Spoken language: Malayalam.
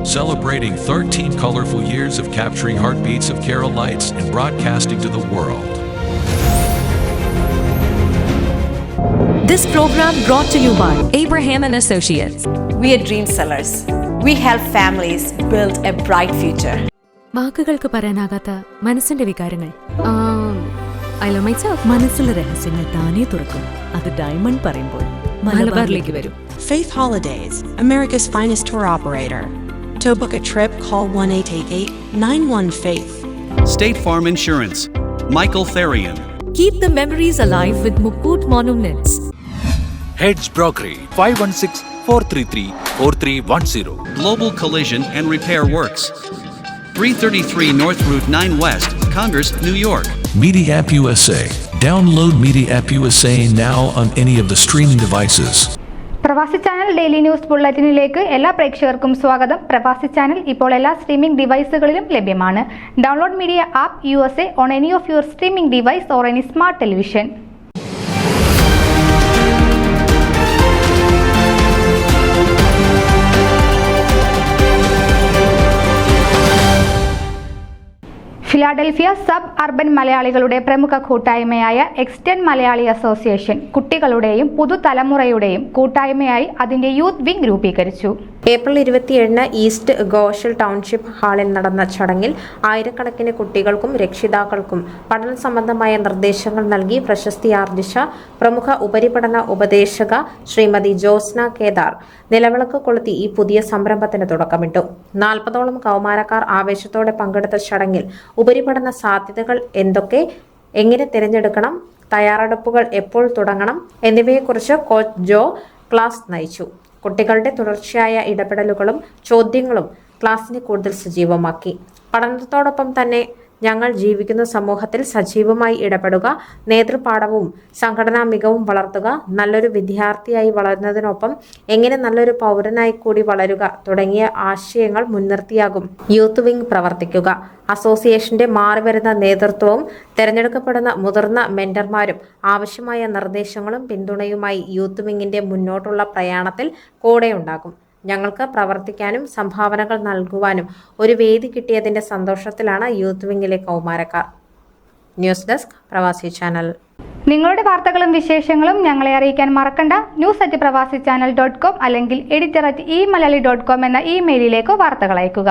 celebrating 13 colorful years of capturing heartbeats of Keralites and broadcasting to the world. This program brought to you by Abraham and Associates. We are dream sellers. We help families build a bright future. വാക്കുകൾക്ക് പറയാനാകാത്ത മനസ്സിന്റെ വികാരങ്ങൾ. I love myself. മനസ്സിലെ രഹസ്യങ്ങൾ താനേ തുറക്കും. അത് ഡയമണ്ട് പറയുമ്പോൾ മലബാറിലേക്ക് വരും. Faith Holidays, America's finest tour operator. To book a trip, call 1-888-91-FAITH. State Farm Insurance, Michael Therian. Keep the memories alive with Mukut Monuments. Heads Brokery 516-433-4310. Global Collision and Repair Works, 333 North Route 9 West, Congress, New York. Media App USA. Download Media App USA now on any of the streaming devices. പ്രവാസി ചാനൽ ഡെയിലി ന്യൂസ് ബുള്ളറ്റിനിലേക്ക് എല്ലാ പ്രേക്ഷകർക്കും സ്വാഗതം. പ്രവാസി ചാനൽ ഇപ്പോൾ എല്ലാ സ്ട്രീമിംഗ് ഡിവൈസുകളിലും ലഭ്യമാണ്. Download media app USA on any of your streaming device or any smart television. Philadelphia sub urban മലയാളികളുടെ പ്രമുഖ കൂട്ടായ്മയായ എക്സ്റ്റെൻഡ് മലയാളി അസോസിയേഷൻ കുട്ടികളുടെയും പുതുതലമുറയുടെയും കൂട്ടായ്മയായി അതിന്റെ യൂത്ത് വിംഗ് രൂപീകരിച്ചു. ഏപ്രിൽ 27 ഈസ്റ്റ് ഗോഷൽ ടൗൺഷിപ്പ് ഹാളിൽ നടന്ന ചടങ്ങിൽ ആയിരക്കണക്കിന് കുട്ടികൾക്കും രക്ഷിതാക്കൾക്കും പഠന സംബന്ധമായ നിർദ്ദേശങ്ങൾ നൽകി പ്രശസ്തിയാർജിച്ച പ്രമുഖ ഉപരിപഠന ഉപദേശക ശ്രീമതി ജോസ്ന കേദാർ നിലവിളക്ക് കൊളുത്തി ഈ പുതിയ സംരംഭത്തിന് തുടക്കമിട്ടു. 40ഓളം കൗമാരക്കാർ ആവേശത്തോടെ പങ്കെടുത്ത ചടങ്ങിൽ ഉപരിപഠന സാധ്യതകൾ എന്തൊക്കെ, എങ്ങനെ തിരഞ്ഞെടുക്കണം, തയ്യാറെടുപ്പുകൾ എപ്പോൾ തുടങ്ങണം എന്നിവയെക്കുറിച്ച് കോച്ച് ജോ ക്ലാസ് നയിച്ചു. കുട്ടികളുടെ തുടർച്ചയായ ഇടപെടലുകളും ചോദ്യങ്ങളും ക്ലാസ്സിനെ കൂടുതൽ സജീവമാക്കി. പഠനത്തോടൊപ്പം തന്നെ ഞങ്ങൾ ജീവിക്കുന്ന സമൂഹത്തിൽ സജീവമായി ഇടപെടുക, നേതൃപാഠവും സംഘടനാ മികവും വളർത്തുക, നല്ലൊരു വിദ്യാർത്ഥിയായി വളരുന്നതിനൊപ്പം എങ്ങനെ നല്ലൊരു പൗരനായി കൂടി വളരുക തുടങ്ങിയ ആശയങ്ങൾ മുൻനിർത്തിയാകും യൂത്ത് വിംഗ് പ്രവർത്തിക്കുക. അസോസിയേഷന്റെ മാറിവരുന്ന നേതൃത്വവും തെരഞ്ഞെടുക്കപ്പെടുന്ന മുതിർന്ന മെന്റർമാരും ആവശ്യമായ നിർദ്ദേശങ്ങളും പിന്തുണയുമായി യൂത്ത് വിംഗിന്റെ മുന്നോട്ടുള്ള പ്രയാണത്തിൽ കൂടെയുണ്ടാകും. ഞങ്ങൾക്ക് പ്രവർത്തിക്കാനും സംഭാവനകൾ നൽകുവാനും ഒരു വേദി കിട്ടിയതിന്റെ സന്തോഷത്തിലാണ് യൂത്ത് വിംഗിലെ കൗമാരക്കാർ. ന്യൂസ് ഡെസ്ക് പ്രവാസി ചാനൽ. നിങ്ങളുടെ വാർത്തകളും വിശേഷങ്ങളും ഞങ്ങളെ അറിയിക്കാൻ മറക്കണ്ട. news@pravasichannel.com അല്ലെങ്കിൽ editor@eMalayali.com എന്ന ഇമെയിലിലേക്ക് വാർത്തകൾ അയക്കുക.